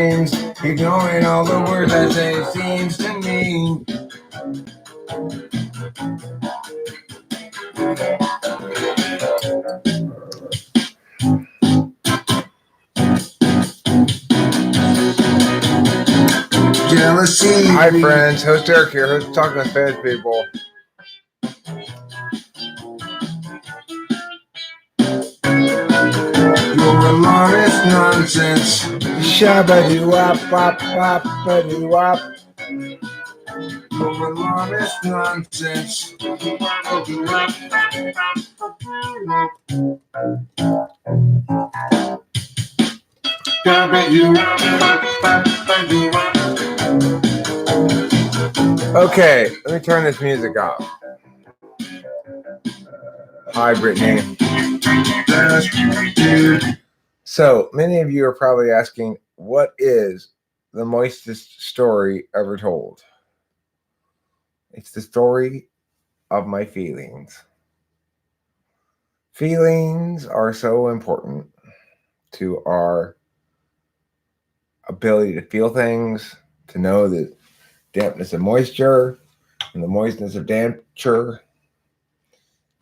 ignoring all the words I say seems to me. Jealousy. Hi friends, host Eric here, host Talking to Fans People. You're a modest nonsense. Shabba-doo-wop-wop-wop-ba-doo-wop. You're a modest nonsense. Okay, let me turn this music off. Hi, Brittany. So, many of you are probably asking, what is the moistest story ever told? It's the story of my feelings. Feelings are so important to our ability to feel things, to know the dampness of moisture and the moistness of dampture.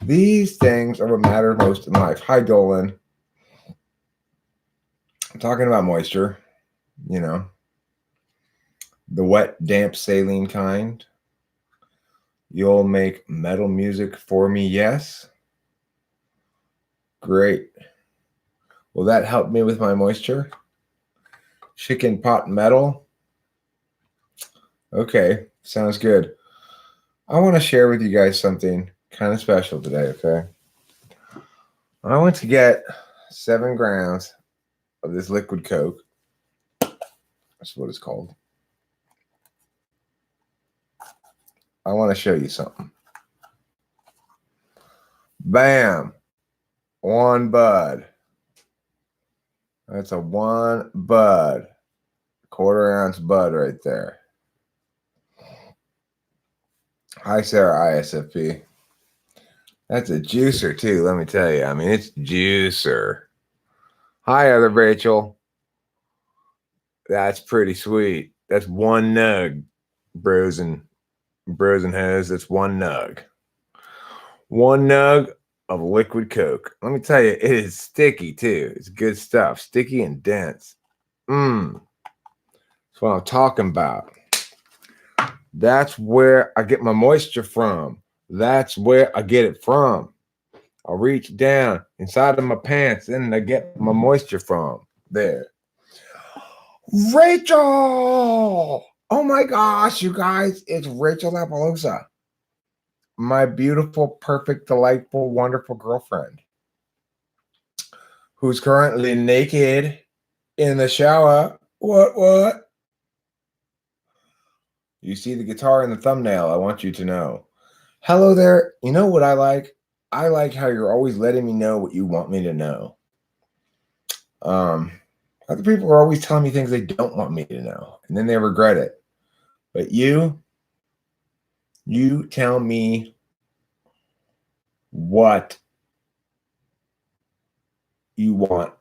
These things are what matter most in life. Hi, Dolan. I'm talking about moisture, you know, the wet, damp, saline kind. You'll make metal music for me, yes? Great. Will that help me with my moisture? Chicken pot metal? Okay, sounds good. I want to share with you guys something kind of special today, okay? I went to get 7 grams of this liquid Coke. That's what it's called. I want to show you something. Bam! 1 bud. That's a 1 bud. 1/4 ounce bud right there. Hi, Sarah ISFP. That's a juicer, too, let me tell you. I mean, it's juicer. Hi, other Rachel. That's pretty sweet. That's 1 nug, bros and hoes. That's 1 nug. 1 nug of liquid Coke. Let me tell you, it is sticky, too. It's good stuff. Sticky and dense. That's what I'm talking about. That's where I get my moisture from. That's where I get it from. I reach down inside of my pants and I get my moisture from there. Rachel! Oh my gosh, you guys, it's Rachel Lapalosa. My beautiful, perfect, delightful, wonderful girlfriend who's currently naked in the shower. What? You see the guitar in the thumbnail, I want you to know. Hello there. You know what I like? I like how you're always letting me know what you want me to know. Other people are always telling me things they don't want me to know, and then they regret it. But you tell me what you want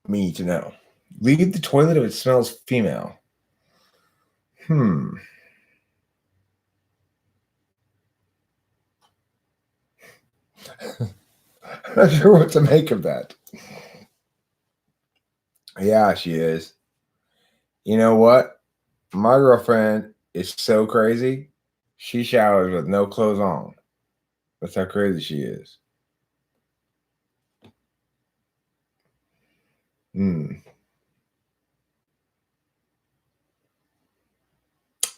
me to know. Leave the toilet if it smells female. I'm not sure what to make of that. Yeah, she is. You know what? My girlfriend is so crazy. She showers with no clothes on. That's how crazy she is.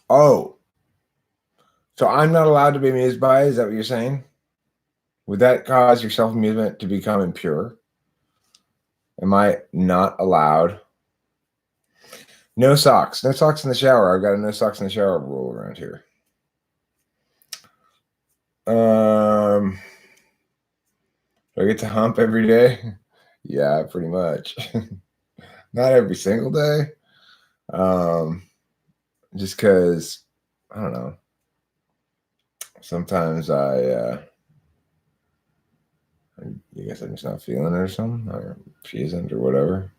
Oh. So I'm not allowed to be amused by it? Is that what you're saying? Would that cause your self-amusement to become impure? Am I not allowed? No socks. No socks in the shower. I've got a no socks in the shower rule around here. Do I get to hump every day? Yeah, pretty much. Not every single day. Just because, I don't know. Sometimes I guess I'm just not feeling it or something, or she isn't, or whatever.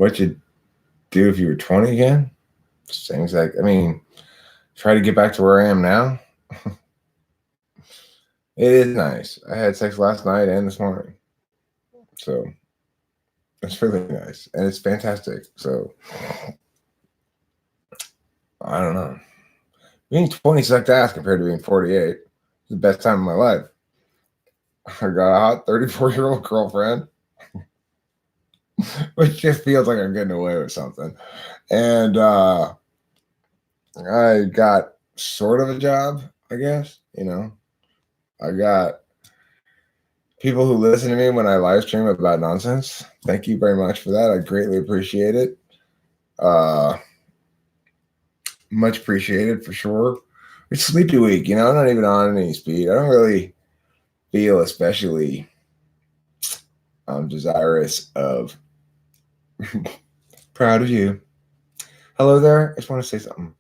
what you do if you were 20 again? Same exact. I mean, try to get back to where I am now. It is nice. I had sex last night and this morning. So it's really nice. And it's fantastic. So I don't know. Being 20 sucked ass compared to being 48. It's the best time of my life. I got a hot 34-year-old girlfriend, which just feels like I'm getting away with something. And I got sort of a job, I guess. I got people who listen to me when I live stream about nonsense. Thank you very much for that. I greatly appreciate it. Much appreciated for sure. It's sleepy week, I'm not even on any speed. I don't really feel especially desirous of proud of you. Hello there. I just want to say something.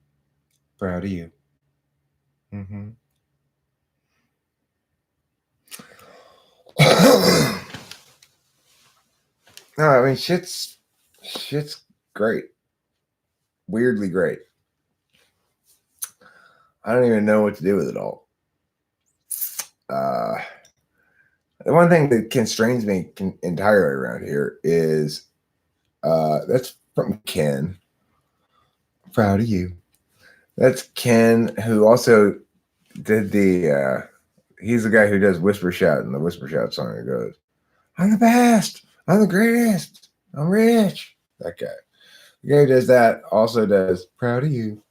Proud of you. Mm-hmm. No, I mean shit's great. Weirdly great. I don't even know what to do with it all. The one thing that constrains me entirely around here is that's from Ken. Proud of you. That's Ken, who also did the he's the guy who does Whisper Shout in the Whisper Shout song. It goes, I'm the best, I'm the greatest, I'm rich. That guy. The guy who does that also does Proud of You.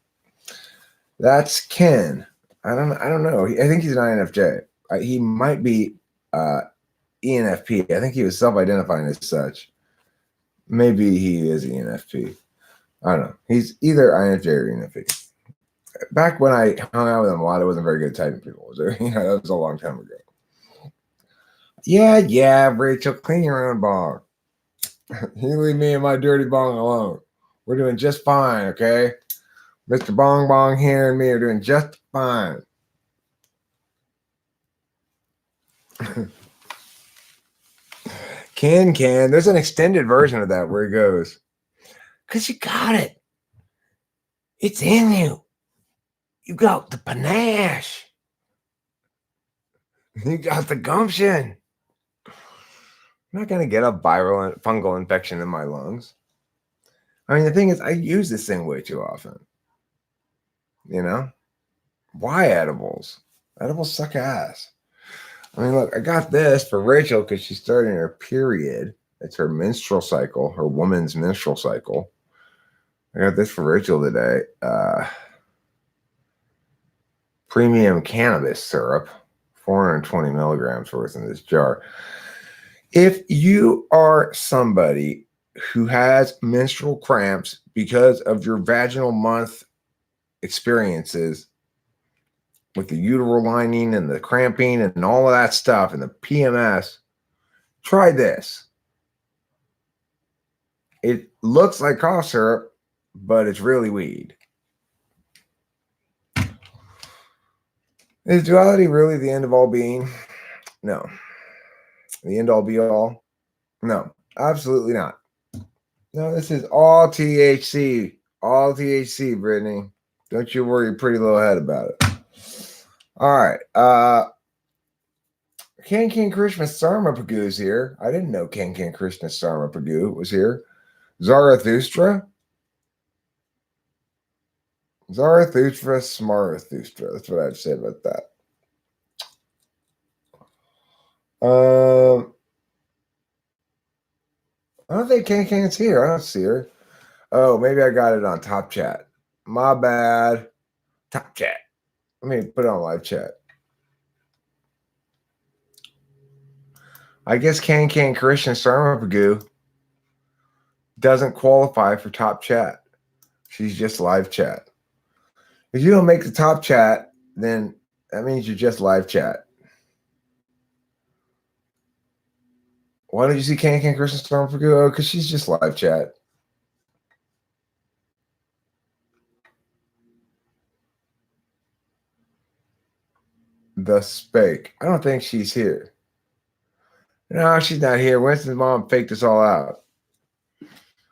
That's Ken. I don't know. I think he's an INFJ. He might be ENFP. I think he was self-identifying as such. Maybe he is ENFP. I don't know. He's either INFJ or ENFP. Back when I hung out with him a lot, I wasn't very good at typing people. That was a long time ago. Yeah, Rachel, clean your own bong. You leave me and my dirty bong alone. We're doing just fine, okay? Mr. Bong Bong here and me are doing just fine. Can. There's an extended version of that where he goes, because you got it. It's in you. You got the panache. You got the gumption. I'm not going to get a viral fungal infection in my lungs. I mean, the thing is, I use this thing way too often. Why edibles? Edibles suck ass. I mean, look, I got this for Rachel because she's starting her period. It's her menstrual cycle, her woman's menstrual cycle. I got this for Rachel today. Premium cannabis syrup, 420 milligrams worth in this jar. If you are somebody who has menstrual cramps because of your vaginal month experiences with the uterine lining and the cramping and all of that stuff and the PMS, try this. It looks like cough syrup, but it's really weed. Is duality really the end of all being? No. The end all be all? No, absolutely not. No, this is all THC. All THC, Brittany. Don't you worry your pretty little head about it. All right. Ken Krishna Sarmapagu's here. I didn't know Ken Krishna Sarmapagu was here. Zarathustra. Smarthustra. That's what I'd say about that. I don't think Ken's here. I don't see her. Oh, maybe I got it on Top Chat. My bad. Top Chat. Let me put it on live chat. I guess Ken Krishna Sarmapagu doesn't qualify for Top Chat. She's just live chat. If you don't make the top chat, then that means you're just live chat. Why don't you see Ken Krishna Sarmapagu? Oh, because she's just live chat. The Spake. I don't think she's here. No, she's not here. Winston's mom faked us all out.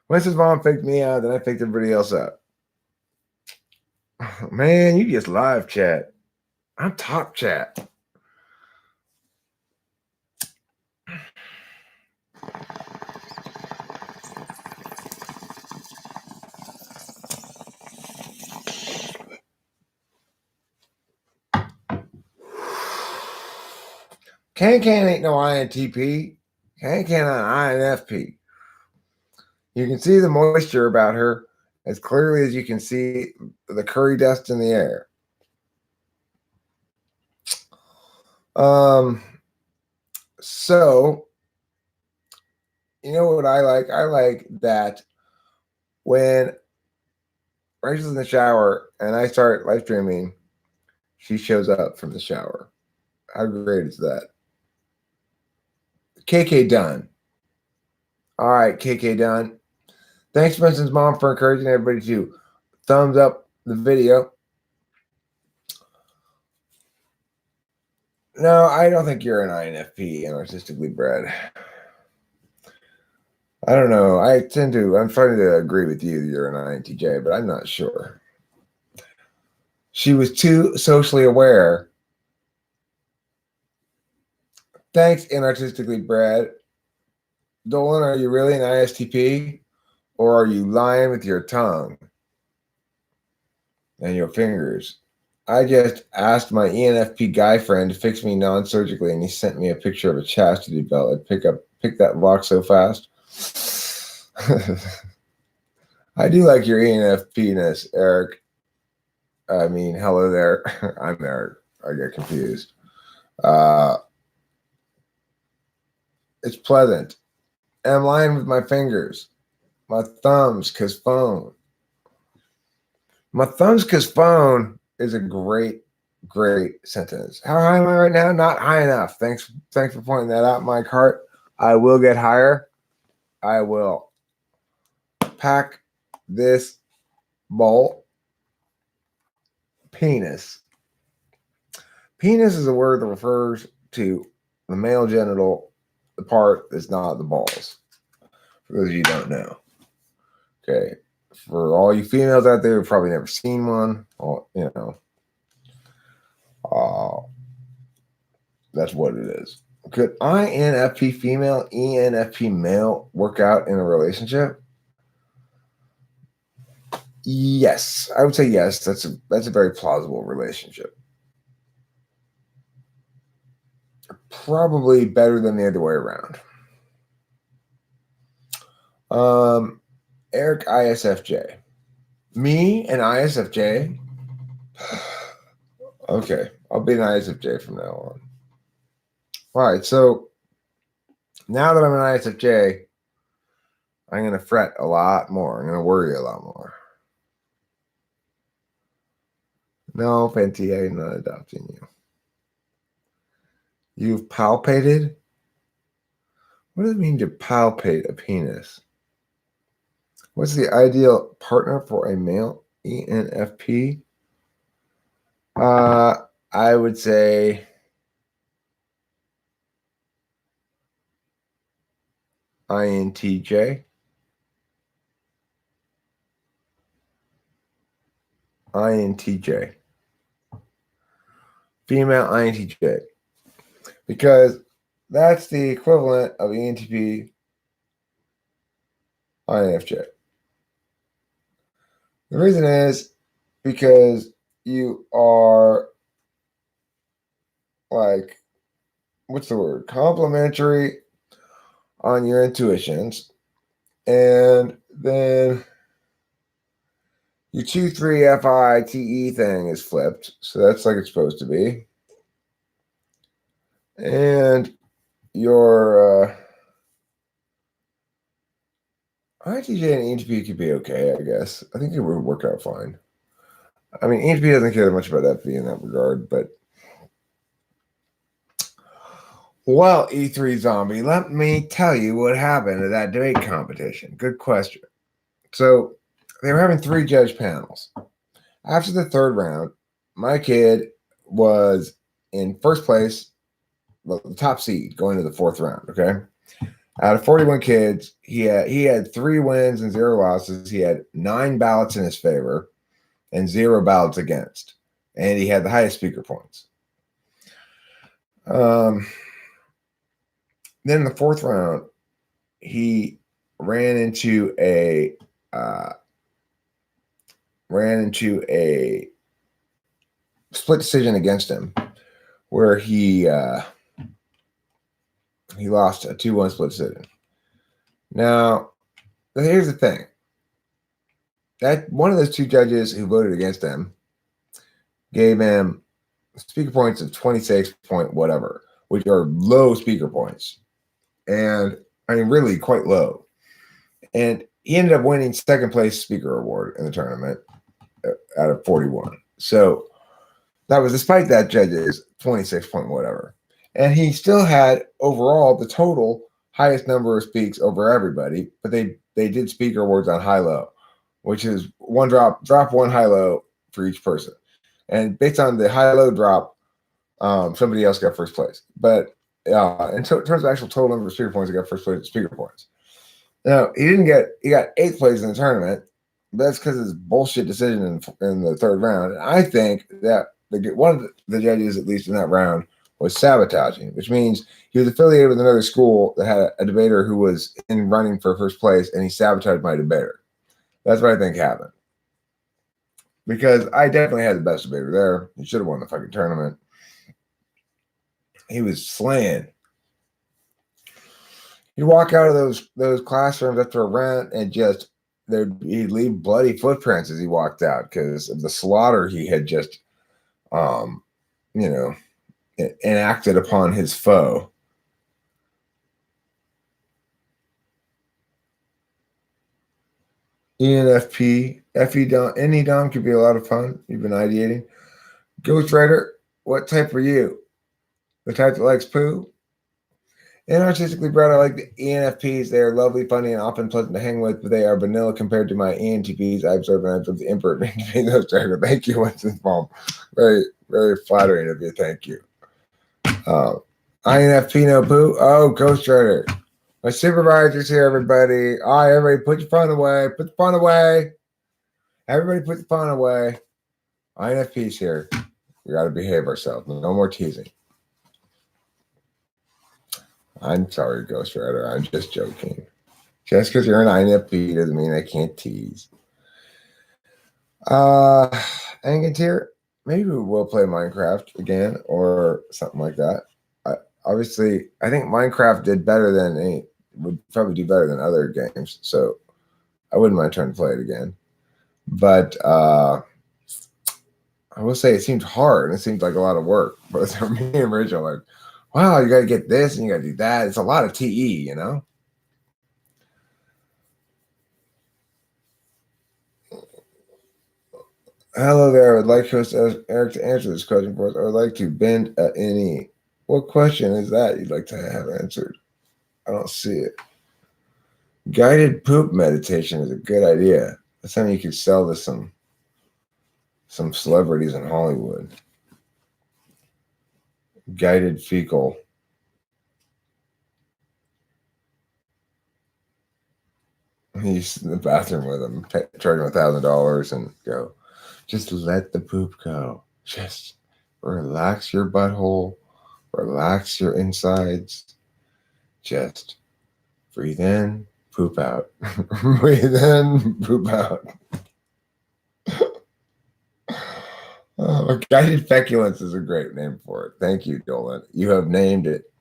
Once his mom faked me out, then I faked everybody else out. Man, you just live chat. I'm top chat. Can ain't no INTP. Can an INFP. You can see the moisture about her as clearly as you can see the curry dust in the air. So, you know what I like? I like that when Rachel's in the shower and I start live streaming, she shows up from the shower. How great is that? KK done. All right, KK done. Thanks, Benson's mom, for encouraging everybody to thumbs up the video. No, I don't think you're an INFP and artistically bred. I don't know. I'm starting to agree with you that you're an INTJ, but I'm not sure. She was too socially aware. Thanks, inartistically bred. Dolan, are you really an ISTP? Or are you lying with your tongue and your fingers? I just asked my ENFP guy friend to fix me non-surgically, and he sent me a picture of a chastity belt. I'd pick that lock so fast. I do like your ENFP-ness, Eric. I mean, hello there. I'm Eric. I get confused. It's pleasant. And I'm lying with my fingers. My thumbs, cause phone. My thumbs, cause phone is a great sentence. How high am I right now? Not high enough. Thanks for pointing that out, Mike Hart. I will get higher. I will pack this bowl. Penis. Penis is a word that refers to the male genital, the part that's not the balls. For those of you who don't know. Okay. For all you females out there who've probably never seen one, that's what it is. Could INFP female, ENFP male work out in a relationship? Yes, I would say yes. That's a very plausible relationship. Probably better than the other way around. Eric ISFJ. Me and ISFJ? Okay, I'll be an ISFJ from now on. All right, so now that I'm an ISFJ, I'm going to fret a lot more. I'm going to worry a lot more. No, Fenty, I'm not adopting you. You've palpated? What does it mean to palpate a penis? What's the ideal partner for a male ENFP? I would say INTJ. INTJ. Female INTJ. Because that's the equivalent of ENTP INFJ. The reason is because you are like, what's the word? Complimentary on your intuitions. And then your 2-3 FITE thing is flipped. So that's like it's supposed to be. And your INTJ and ENTP could be okay, I guess. I think it would work out fine. I mean, ENTP doesn't care that much about FP in that regard, but well, E3 Zombie, let me tell you what happened at that debate competition. Good question. So they were having 3 judge panels. After the 3rd round, my kid was in first place, well, the top seed going to the 4th round, okay? Out of 41 kids, he had 3 wins and 0 losses. He had 9 ballots in his favor and 0 ballots against. And he had the highest speaker points. Then in the 4th round, he ran into a split decision against him, where he lost a 2-1 split decision. Now, here's the thing. That one of those 2 judges who voted against him gave him speaker points of 26 point whatever, which are low speaker points. And I mean, really quite low. And he ended up winning 2nd place speaker award in the tournament out of 41. So that was despite that judge's 26 point whatever. And he still had overall the total highest number of speaks over everybody, but they did speaker awards on high-low, which is one drop, 1 high-low for each person. And based on the high-low drop, somebody else got 1st place. But in terms of actual total number of speaker points, he got 1st place speaker points. Now, he got 8th place in the tournament. But that's because of his bullshit decision in the 3rd round. And I think that one of the judges, at least in that round, was sabotaging, which means he was affiliated with another school that had a debater who was in running for 1st place, and he sabotaged my debater. That's what I think happened. Because I definitely had the best debater there. He should have won the fucking tournament. He was slaying. You walk out of those classrooms after a round and just he'd leave bloody footprints as he walked out because of the slaughter he had just enacted upon his foe. ENFP, FE Dom, any Dom could be a lot of fun. You've been ideating. Ghostwriter, what type are you? The type that likes poo? Inartistically bred, I like the ENFPs. They are lovely, funny, and often pleasant to hang with, but they are vanilla compared to my ENTPs. I observe the emperor. Thank you, Winston's mom. Very, very flattering of you. Thank you. INFP no poo. Oh, Ghostwriter. My supervisor's here, everybody. All right, everybody, put your phone away. Put the phone away. Everybody put the phone away. INFP's here. We got to behave ourselves. No more teasing. I'm sorry, Ghostwriter. I'm just joking. Just because you're an INFP doesn't mean I can't tease. Angantir, maybe we will play Minecraft again or something like that. Obviously, I think Minecraft would probably do better than other games, so I wouldn't mind trying to play it again. But I will say it seemed hard and it seemed like a lot of work. But for me and Rachel, like, wow, you got to get this and you got to do that. It's a lot of TE, you know? Hello there. I would like Host Eric to answer this question for us. I would like to bend at any. What question is that you'd like to have answered? I don't see it. Guided poop meditation is a good idea. That's something you could sell to some celebrities in Hollywood. Guided fecal. He's in the bathroom with him, charge him $1,000 and go, just let the poop go. Just relax your butthole, relax your insides. Just breathe in, poop out. Breathe in, poop out. Guided feculence is a great name for it. Thank you, Dolan. You have named it.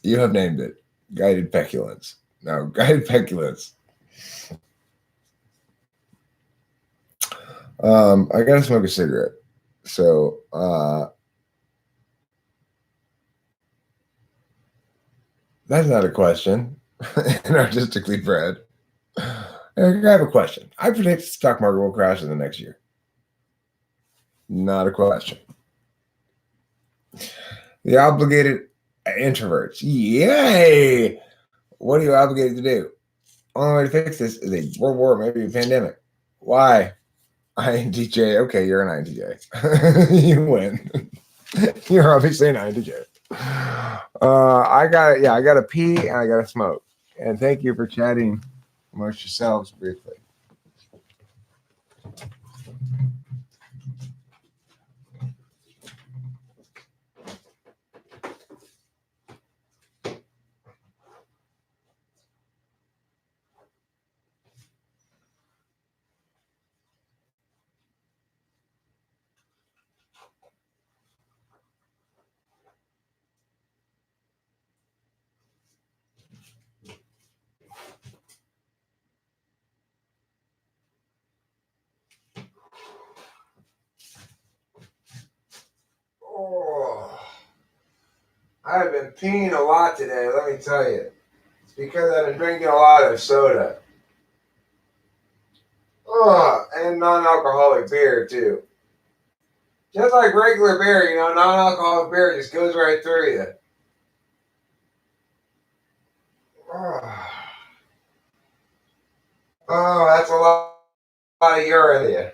You have named it. Guided feculence. No, guided feculence. I gotta smoke a cigarette. So that's not a question. Inartistically bred. I have a question. I predict the stock market will crash in the next year. Not a question. The obligated introverts. Yay! What are you obligated to do? Only way to fix this is a world war, maybe a pandemic. Why? INTJ. Okay, you're an INTJ. You win. You're obviously an INTJ. I got yeah, I got to pee and I got to smoke. And thank you for chatting amongst yourselves briefly. Oh, I've been peeing a lot today, let me tell you. It's because I've been drinking a lot of soda. Oh, and non-alcoholic beer too. Just like regular beer, non-alcoholic beer just goes right through you. Oh, that's a lot of urine.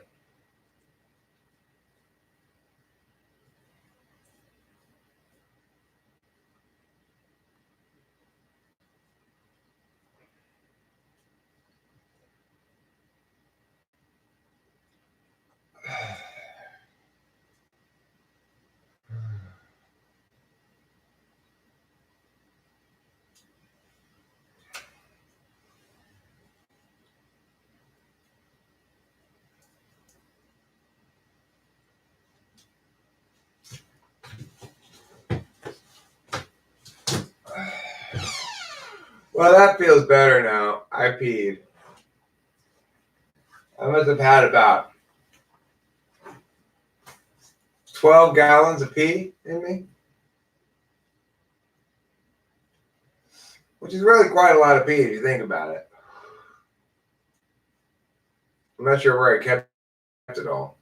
Well, that feels better now. I peed. I must have had about 12 gallons of pee in me, which is really quite a lot of pee if you think about it. I'm not sure where I kept it all.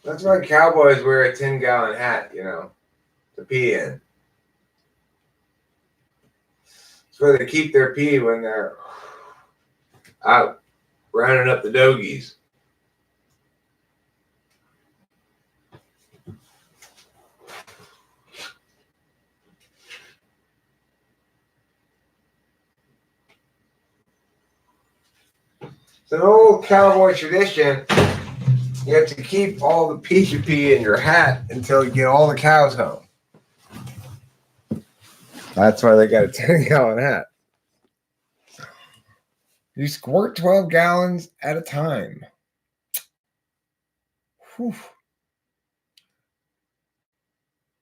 That's why cowboys wear a 10-gallon hat, to pee in. It's where they keep their pee when they're out rounding up the dogies. It's an old cowboy tradition. You have to keep all the pee you pee in your hat until you get all the cows home. That's why they got a 10-gallon hat. You squirt 12 gallons at a time. Whew.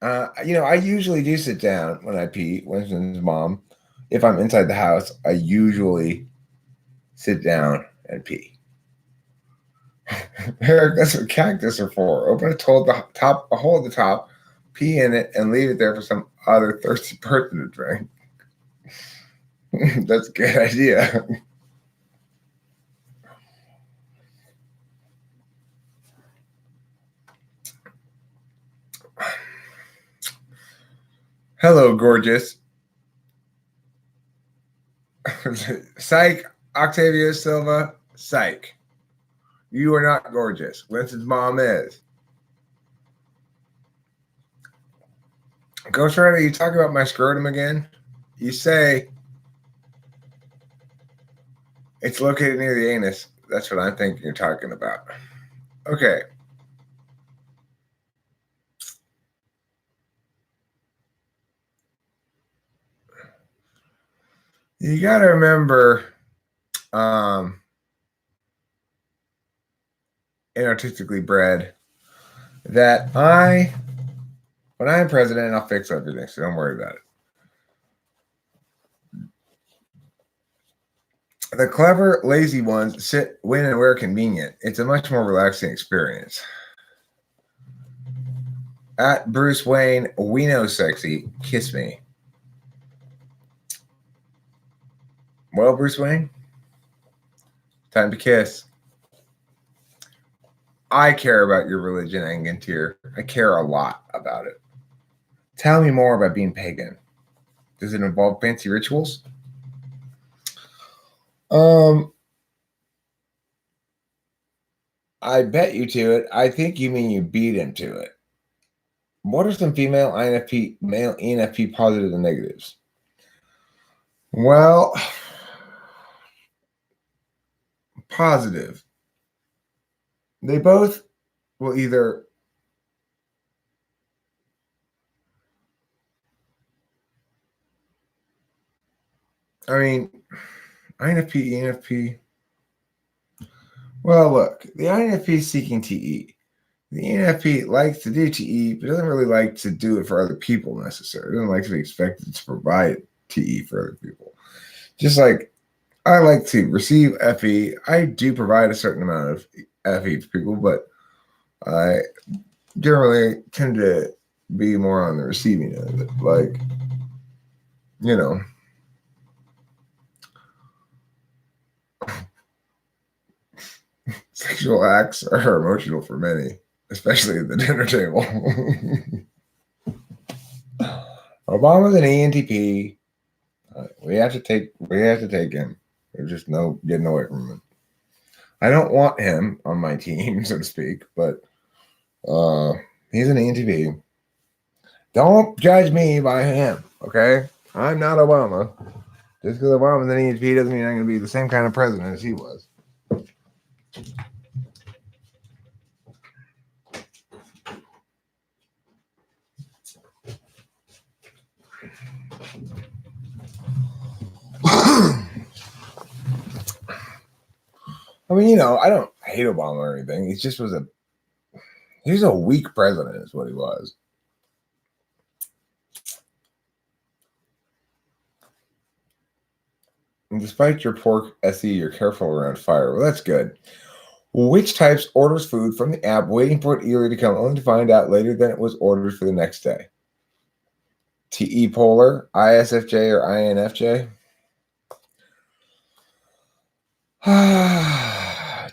I usually do sit down when I pee. Winston's mom, if I'm inside the house, I usually sit down and pee. Eric, that's what cactus are for. Open a hole at the top, pee in it, and leave it there for some other thirsty person to drink. That's a good idea. Hello, gorgeous. Psych, Octavia Silva, psych. You are not gorgeous. Winston's mom is. Ghost Rider, you talk about my scrotum again? You say it's located near the anus. That's what I'm thinking you're talking about. Okay. You got to remember, inartistically bred, that when I am president, I'll fix everything, so don't worry about it. The clever, lazy ones sit, win, and where convenient. It's a much more relaxing experience. At Bruce Wayne, we know sexy. Kiss me. Well, Bruce Wayne, time to kiss. I care about your religion, Angantyr. I care a lot about it. Tell me more about being pagan. Does it involve fancy rituals? I bet you to it. I think you mean you beat him to it. What are some female INFP, male ENFP positives and negatives? Well, positive. They both will either INFP, ENFP. Well, look, the INFP is seeking TE. The ENFP likes to do TE, but doesn't really like to do it for other people necessarily. Doesn't like to be expected to provide TE for other people. Just like I like to receive FE, I do provide a certain amount of FE for people, but I generally tend to be more on the receiving end of it. Like, you know, sexual acts are emotional for many, especially at the dinner table. Obama's an ENTP. We have to take him. There's just no getting away from him. I don't want him on my team, so to speak, but he's an ENTP. Don't judge me by him, okay? I'm not Obama. Just because Obama's an ENTP doesn't mean I'm going to be the same kind of president as he was. I mean, I don't hate Obama or anything. He just was he was a weak president is what he was. And despite your poor SE, you're careful around fire. Well, that's good. Which types orders food from the app, waiting for it eagerly to come, only to find out later than it was ordered for the next day? TE Polar, ISFJ, or INFJ?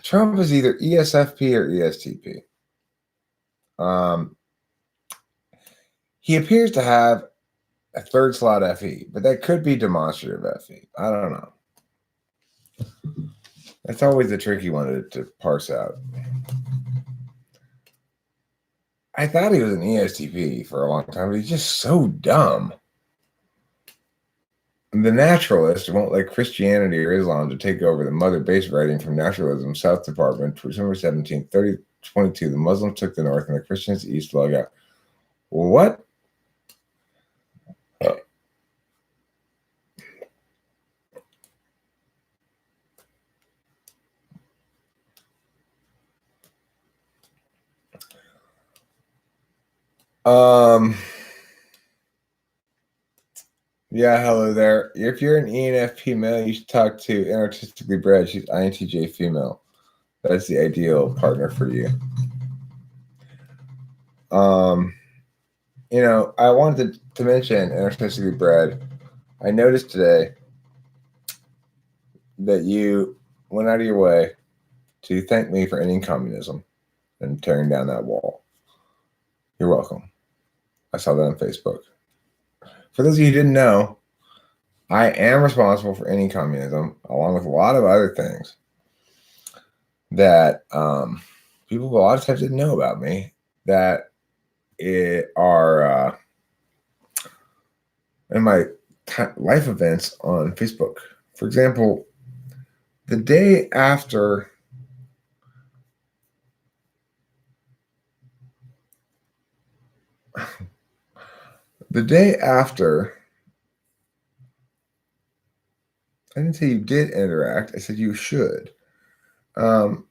Trump is either ESFP or ESTP. He appears to have a third slot FE, but that could be demonstrative FE. I don't know. That's always a tricky one to parse out. I thought he was an ESTP for a long time, but he's just so dumb. The naturalist won't let Christianity or Islam to take over the mother base writing from Naturalism South Department, December 17, 3022. The Muslims took the north and the Christians east log out. What? Yeah, hello there. If you're an ENFP male, you should talk to Inartistically Bred. She's INTJ female. That's the ideal partner for you. I wanted to mention Inartistically Bred. I noticed today that you went out of your way to thank me for ending communism and tearing down that wall. You're welcome. I saw that on Facebook. For those of you who didn't know, I am responsible for ending communism, along with a lot of other things that people a lot of times didn't know about me that are in my life events on Facebook. For example, the day after I didn't say you did interact. I said you should. The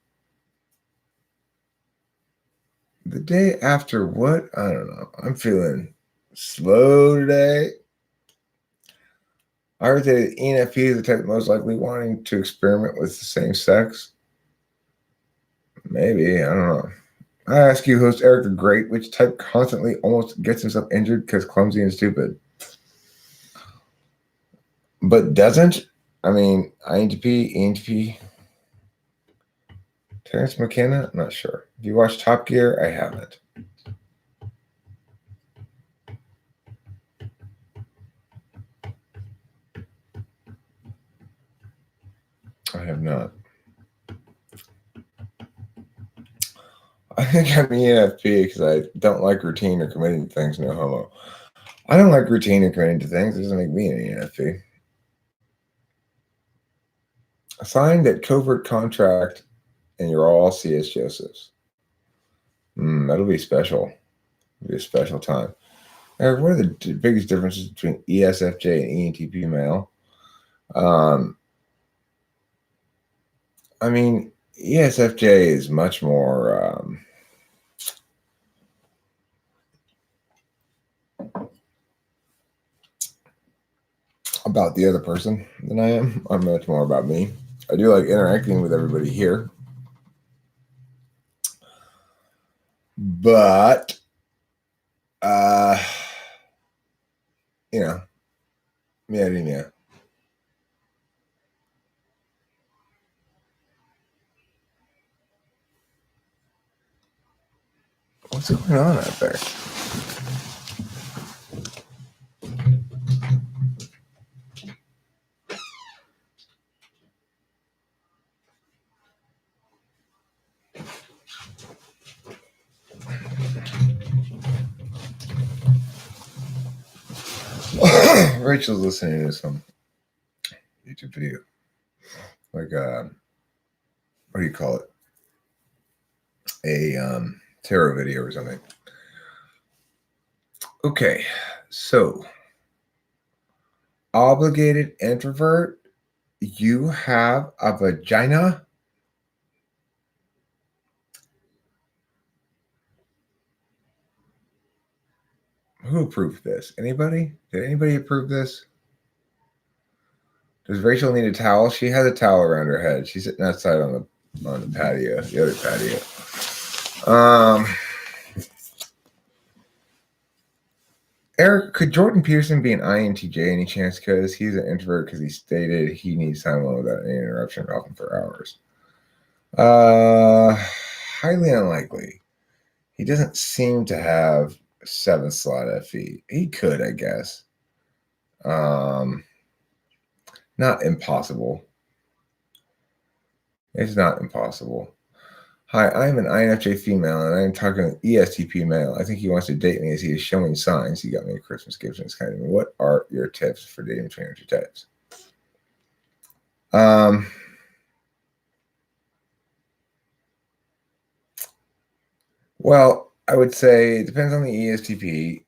day after what? I don't know. I'm feeling slow today. I heard that ENFP is the type most likely wanting to experiment with the same sex. Maybe. I don't know. I ask you, host Eric the Great, which type constantly almost gets himself injured because clumsy and stupid? But doesn't? I mean, INTP, ENTP Terrence McKenna? I'm not sure. Have you watched Top Gear? I haven't. I have not. I think I'm ENFP because I don't like routine or committing to things. No homo. I don't like routine or committing to things. It doesn't make me an ENFP. Signed that covert contract, and you're all C.S. Josephs. That'll be special. It'll be a special time. Eric, what are the biggest differences between ESFJ and ENTP male? I mean, ESFJ is much more about the other person than I am. I'm much more about me. I do like interacting with everybody here. But, you know, yeah. What's going on out there? Rachel's listening to some YouTube video. Like, what do you call it? A tarot video or something. Okay, so obligated introvert, you have a vagina? Who approved this? Anybody? Did anybody approve this? Does Rachel need a towel? She has a towel around her head. She's sitting outside on the patio, the other patio. Eric, could Jordan Peterson be an INTJ any chance? Because he's an introvert because he stated he needs time alone without any interruption, often for hours. Highly unlikely. He doesn't seem to have 7th slot FE. He could, I guess. Not impossible. It's not impossible. Hi, I'm an INFJ female, and I'm talking to ESTP male. I think he wants to date me as he is showing signs. He got me a Christmas gift and it's kind of me. What are your tips for dating between your two types? Well, I would say it depends on the ESTP.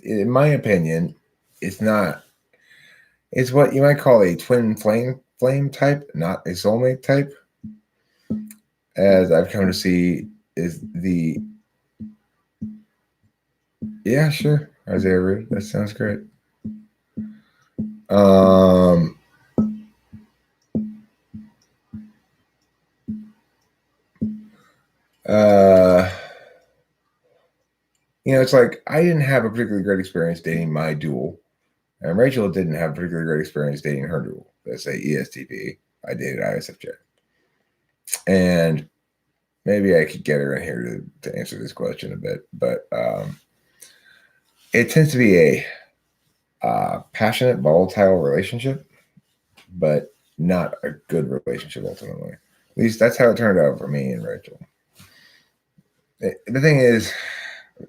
In my opinion, it's not. It's what you might call a twin flame type, not a soulmate type. As I've come to see, is the yeah, sure, Isaiah Root. That sounds great. It's like I didn't have a particularly great experience dating my dual, and Rachel didn't have a particularly great experience dating her dual. Let's say ESTP. I dated ISFJ, and maybe I could get her in here to answer this question a bit, but it tends to be a passionate, volatile relationship, but not a good relationship ultimately. At least that's how it turned out for me and Rachel. The thing is,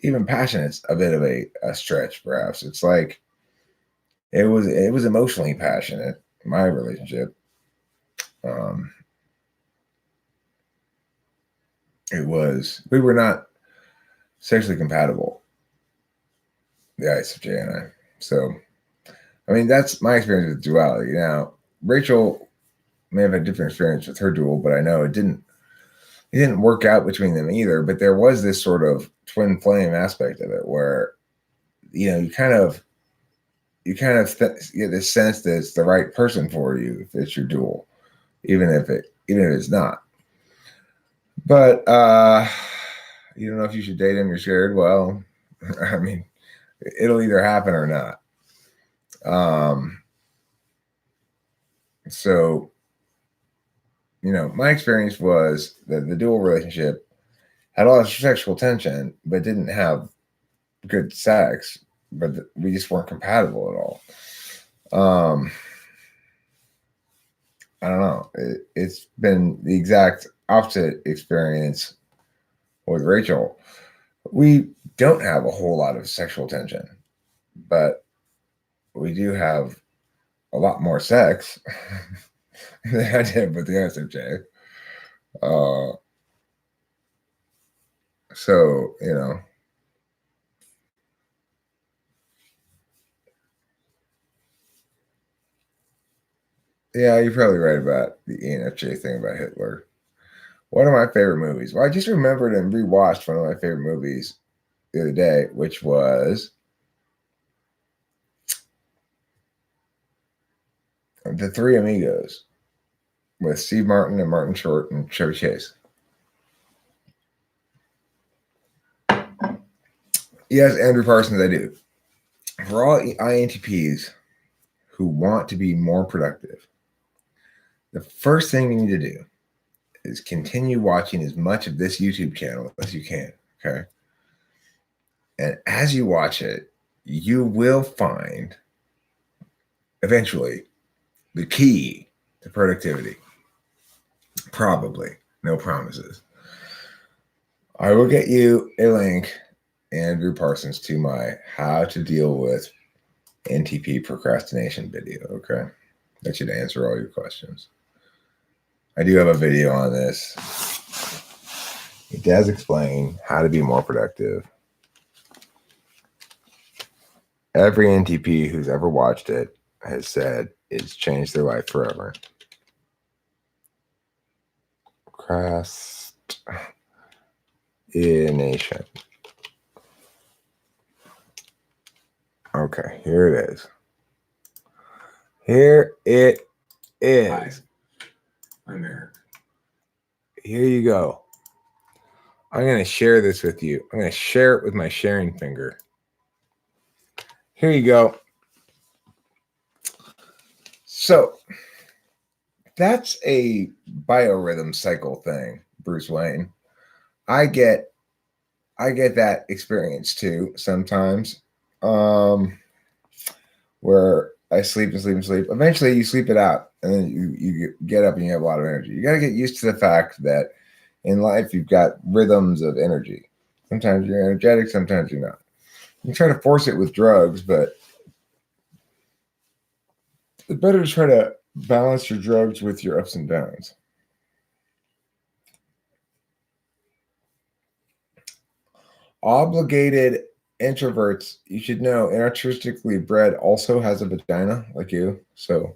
even passionate's a bit of a stretch, perhaps. It's like it was emotionally passionate, my relationship. We were not sexually compatible, the ISFJ and I. So, I mean, that's my experience with duality. Now, Rachel may have had a different experience with her dual, but I know it didn't work out between them either. But there was this sort of twin flame aspect of it where, you kind of get this sense that it's the right person for you if it's your dual, even if it's not. But you don't know if you should date him. You're scared. Well, I mean, it'll either happen or not. So, my experience was that the dual relationship had a lot of sexual tension, but didn't have good sex. But we just weren't compatible at all. I don't know. It's been the exact opposite experience with Rachel. We don't have a whole lot of sexual tension, but we do have a lot more sex than I did with the ISFJ. So, yeah, you're probably right about the ENFJ thing about Hitler. One of my favorite movies. Well, I just remembered and rewatched one of my favorite movies the other day, which was The Three Amigos with Steve Martin and Martin Short and Chevy Chase. Yes, Andrew Parsons, I do. For all INTPs who want to be more productive, the first thing you need to do is continue watching as much of this YouTube channel as you can. Okay. And as you watch it, you will find eventually the key to productivity. Probably. No promises. I will get you a link, Andrew Parsons, to my How to Deal with NTP Procrastination video. Okay. That should answer all your questions. I do have a video on this. It does explain how to be more productive. Every NTP who's ever watched it has said it's changed their life forever. Procrastination. Okay, here it is. Here it is. I'm Eric. Here you go. I'm going to share this with you. I'm going to share it with my sharing finger. Here you go. So that's a biorhythm cycle thing, Bruce Wayne. I get that experience too sometimes, where I sleep and sleep and sleep. Eventually you sleep it out and then you get up and you have a lot of energy. You got to get used to the fact that in life you've got rhythms of energy. Sometimes you're energetic, sometimes you're not. You try to force it with drugs, but it's better to try to balance your drugs with your ups and downs. Obligated introverts, you should know, inartistically bred also has a vagina like you. So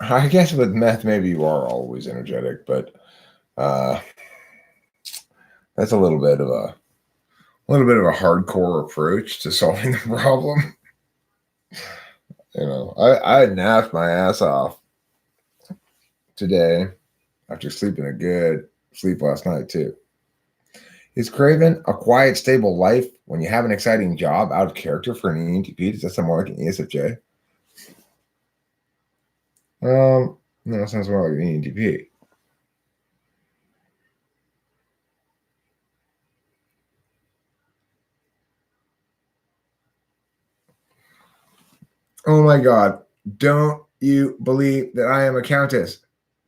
I guess with meth, maybe you are always energetic, but that's a little bit of a hardcore approach to solving the problem. I napped my ass off today after sleeping a good sleep last night too. Is craving a quiet, stable life when you have an exciting job out of character for an ENTP? Does that sound more like an ESFJ? No, it sounds more like an ENTP. Oh my God. Don't you believe that I am a countess?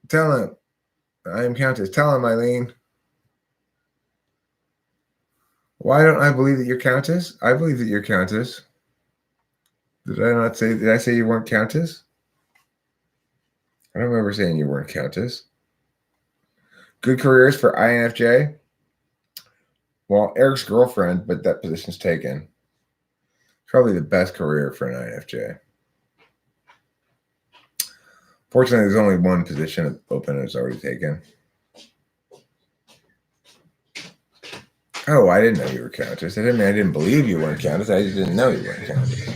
Tell him. I am countess. Tell him, Eileen. Why don't I believe that you're countess? I believe that you're countess. Did I say you weren't countess? I don't remember saying you weren't countess. Good careers for INFJ. Well, Eric's girlfriend, but that position's taken. Probably the best career for an INFJ. Fortunately, there's only one position open and it's already taken. Oh, I didn't know you were countess. I didn't believe you weren't countess. I just didn't know you weren't countess.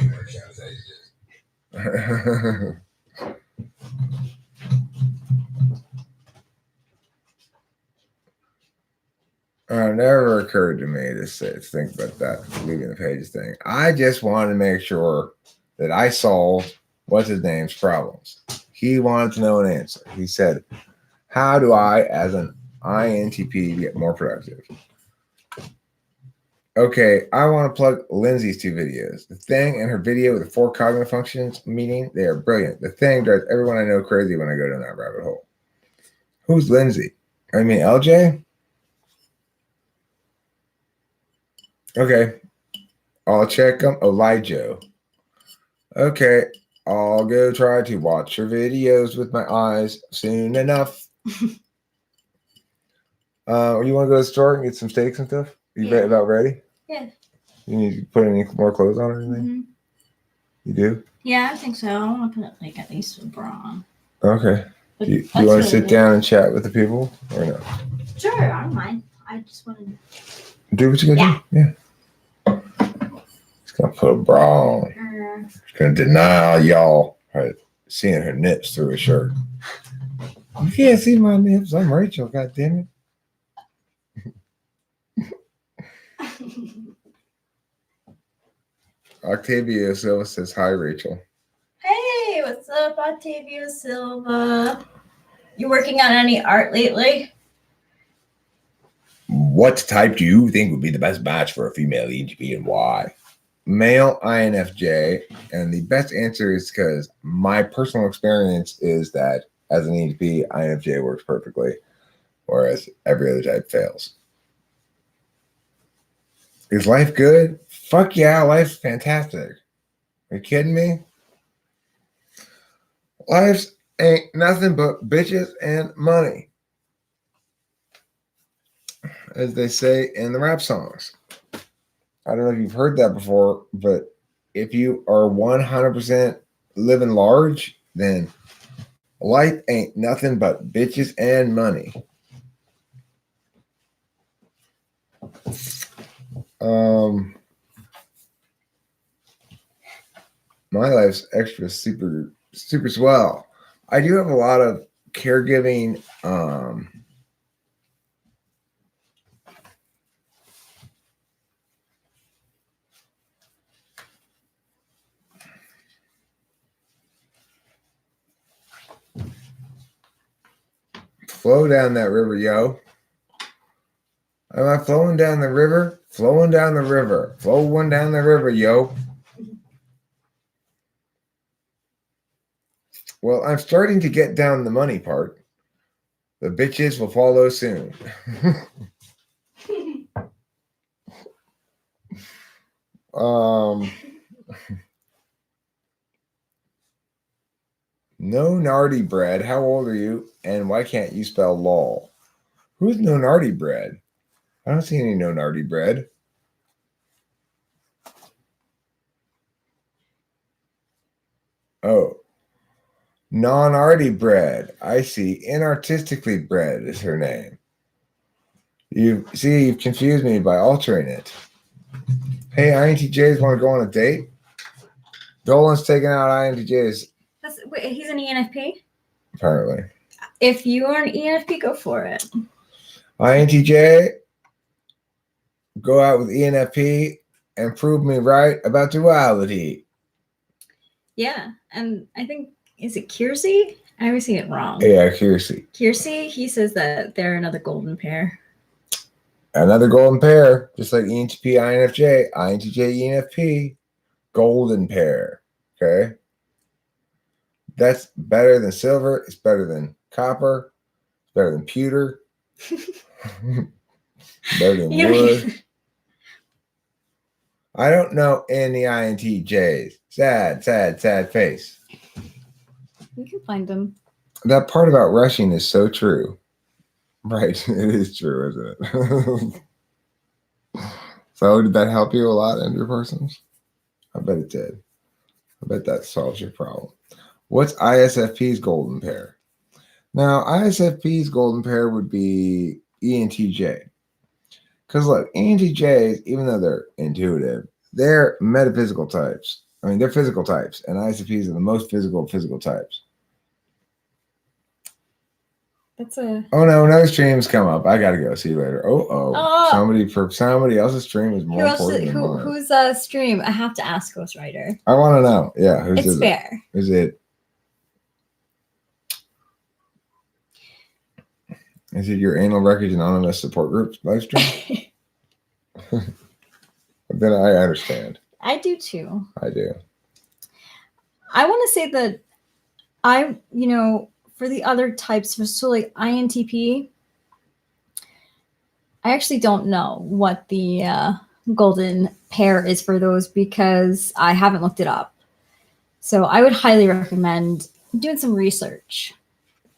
It never occurred to me to think about that leaving the pages thing. I just wanted to make sure that I solved what's his name's problems. He wanted to know an answer. He said, how do I, as an INTP, get more productive? Okay, I want to plug Lindsay's 2 videos. The Thing and her video with the 4 cognitive functions meeting, they are brilliant. The Thing drives everyone I know crazy when I go down that rabbit hole. Who's Lindsay? I mean, LJ? Okay, I'll check them. Elijah. Okay, I'll go try to watch her videos with my eyes soon enough. You want to go to the store and get some steaks and stuff? You about ready? Yeah. You need to put any more clothes on or anything? Mm-hmm. You do? Yeah, I think so. I want to put like at least a bra on. Okay. Do you want to sit down and chat with the people or no? Sure, I don't mind. I just want to do what you gotta do. Yeah. He's gonna put a bra on. He's gonna deny y'all seeing her nips through his shirt. You can't see my nips. I'm Rachel. God damn it. Octavio Silva says, hi, Rachel. Hey, what's up, Octavio Silva? You working on any art lately? What type do you think would be the best match for a female ENTP and why? Male INFJ. And the best answer is because my personal experience is that as an ENTP, INFJ works perfectly, whereas every other type fails. Is life good? Fuck yeah, life's fantastic. Are you kidding me? Life's ain't nothing but bitches and money, as they say in the rap songs. I don't know if you've heard that before, but if you are 100% living large, then life ain't nothing but bitches and money. My life's extra super swell. I do have a lot of caregiving. Flow down that river, yo. Am I flowing down the river? Flowing down the river. Flowing down the river, yo. Well, I'm starting to get down the money part. The bitches will follow soon. No Nardi bread. How old are you? And why can't you spell lol? Who's no Nardi bread? I don't see any no Nardi bread. Oh. Non-arty bread. I see. Inartistically bread is her name. You've confused me by altering it. Hey, INTJs want to go on a date? Dolan's taking out INTJs. Wait, he's an ENFP? Apparently. If you are an ENFP, go for it. INTJ, go out with ENFP and prove me right about duality. Yeah, and I think, is it Kiersey? I always say it wrong. Yeah, Kiersey. Kiersey, he says that they're another golden pair. Another golden pair, just like ENTP, INFJ, INTJ, ENFP, golden pair. Okay? That's better than silver. It's better than copper. It's better than pewter. Better than wood. I don't know any INTJs. Sad face. You can find them. That part about rushing is so true. Right. It is true, isn't it? So did that help you a lot, Andrew Parsons? I bet it did. I bet that solves your problem. What's ISFP's golden pair? Now, ISFP's golden pair would be ENTJ. Because look, ENTJs, even though they're intuitive, they're metaphysical types. I mean, they're physical types, and ISFPs are the most physical types. That's a. Oh no, another stream's come up. I gotta go. See you later. Oh. Somebody else's stream is more important than mine. Who's stream? I have to ask Ghostwriter. I want to know. Yeah, who's it's fair. Is it? Is it your Anal Records Anonymous support group live stream? Then I understand. I do too. I do. I want to say that for the other types, so like INTP, I actually don't know what the golden pair is for those because I haven't looked it up. So I would highly recommend doing some research.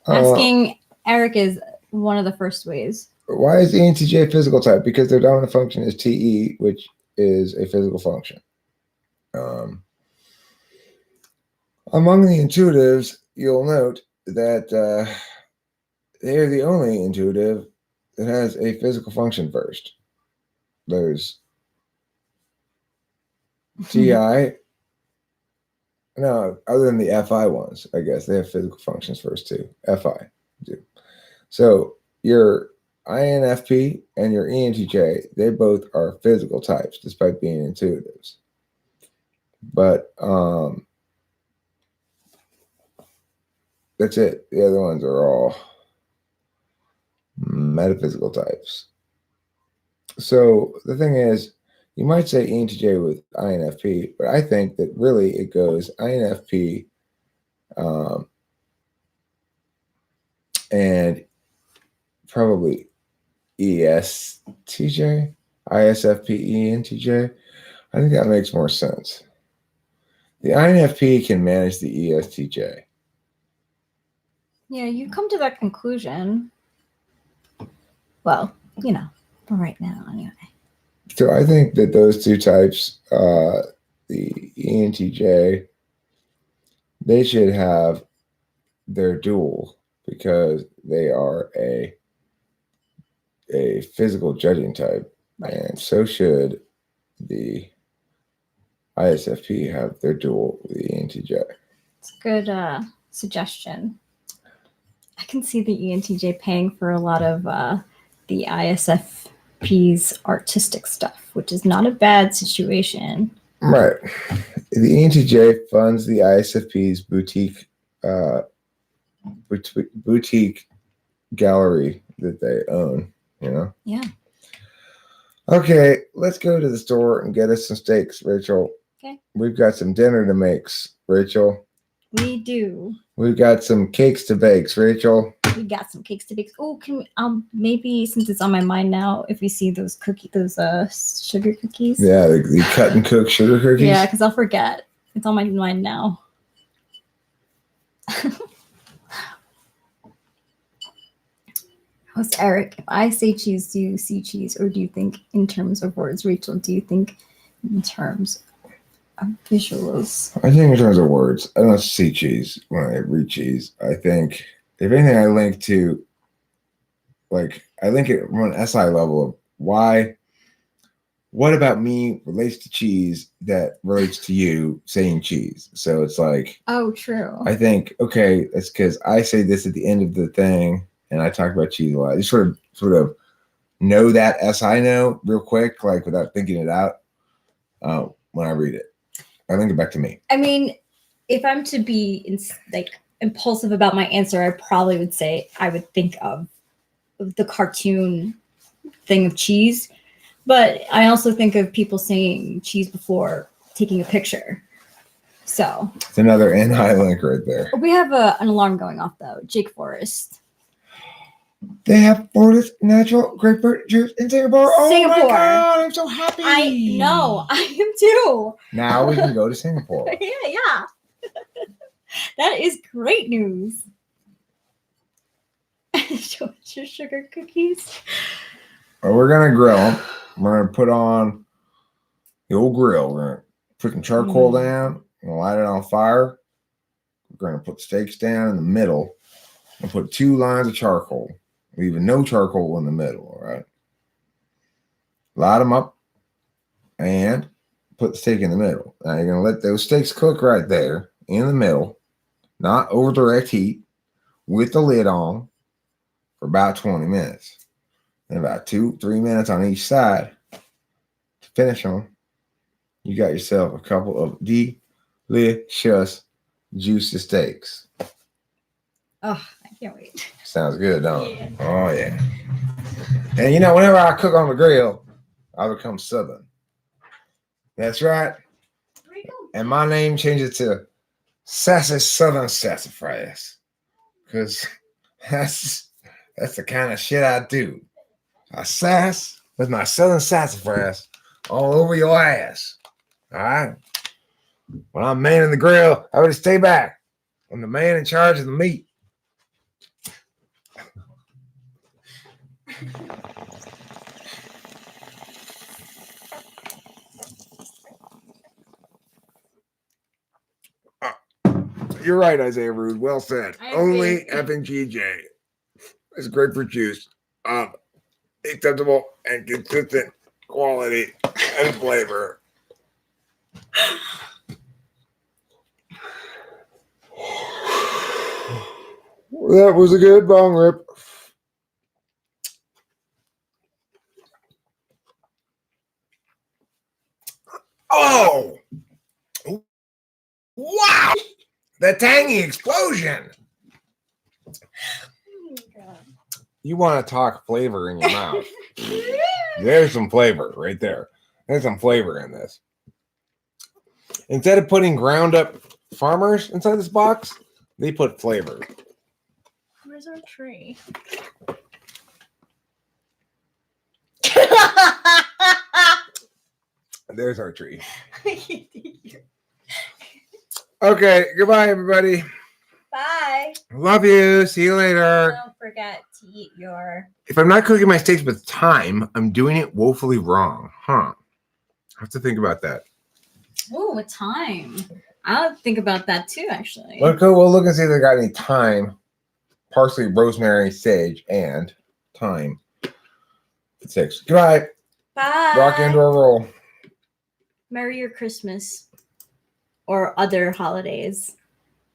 Asking Eric is one of the first ways. Why is ENTJ a physical type? Because their dominant function is TE, which is a physical function. Among the intuitives, you'll note that they are the only intuitive that has a physical function first. There's TI. No, other than the FI ones, I guess they have physical functions first too. FI do. So your INFP and your ENTJ, they both are physical types, despite being intuitives. But that's it. The other ones are all metaphysical types. So the thing is, you might say ENTJ with INFP, but I think that really it goes INFP and probably ESTJ, ISFP, ENTJ. I think that makes more sense. The INFP can manage the ESTJ. Yeah, you come to that conclusion. Well, for right now, anyway. So I think that those two types, the ENTJ, they should have their dual because they are a physical judging type, right. And so should the ISFP have their dual with the ENTJ. It's a good suggestion. I can see the ENTJ paying for a lot of the ISFP's artistic stuff, which is not a bad situation. Right. The ENTJ funds the ISFP's boutique gallery that they own, Yeah. Okay, let's go to the store and get us some steaks, Rachel. Okay. We've got some dinner to make, Rachel. We do. We've got some cakes to bake, Rachel. We got some cakes to bake. Oh, can we, maybe since it's on my mind now, if we see those sugar cookies. Yeah, the cut and cook sugar cookies. Yeah, because I'll forget. It's on my mind now. Host Eric, if I say cheese, do you see cheese, or do you think in terms of words? Rachel, do you think in terms of visuals? I think in terms of words. I don't see cheese when I read cheese. I think, if anything, I link to, I link it from an SI level of what about me relates to cheese that relates to you saying cheese? So it's like, oh, true. I think, okay, that's because I say this at the end of the thing, and I talk about cheese a lot. You sort of know that SI know real quick, without thinking it out when I read it. I link it back to me. I mean, if I'm to be impulsive about my answer, I probably would say I would think of the cartoon thing of cheese, but I also think of people saying cheese before taking a picture. So it's another NI link right there. We have an alarm going off though. Jake Forest. They have Florida's natural grapefruit juice in Singapore. Oh my God, I'm so happy. I know, I am too. Now we can go to Singapore. Yeah. That is great news. Show us your sugar cookies. Well, we're going to grill them. We're going to put on the old grill. We're going to put some charcoal down and light it on fire. We're going to put steaks down in the middle and put 2 lines of charcoal, leaving no charcoal in the middle, all right? Light them up and put the steak in the middle. Now you're going to let those steaks cook right there in the middle, not over direct heat, with the lid on. for about 20 minutes. And about 2-3 minutes on each side to finish them. You got yourself a couple of delicious juicy steaks. Oh, I can't wait. Sounds good, don't Yeah. it? Oh, yeah. And you know, whenever I cook on the grill, I become Southern. That's right. And my name changes to Sassy Southern Sassafras. Because that's the kind of shit I do. I sass with my Southern Sassafras all over your ass. All right? When I'm manning the grill, I would stay back. I'm the man in charge of the meat. You're right, Isaiah Rude. Well said. Only effing GJ is grapefruit juice of acceptable and consistent quality and flavor. That was a good bong rip. Oh! Wow! The tangy explosion! You want to talk flavor in your mouth. There's some flavor right there. There's some flavor in this. Instead of putting ground up farmers inside this box, they put flavor. Where's our tree? There's our tree. Okay, goodbye, everybody. Bye. Love you. See you later. Don't forget to eat your. If I'm not cooking my steaks with thyme, I'm doing it woefully wrong. Huh. I have to think about that. Oh, with thyme. I'll think about that too, actually. Let's go. We'll look and see if they got any thyme, parsley, rosemary, sage, and thyme. 6. Goodbye. Bye. Rock into a roll. Merry Christmas or other holidays.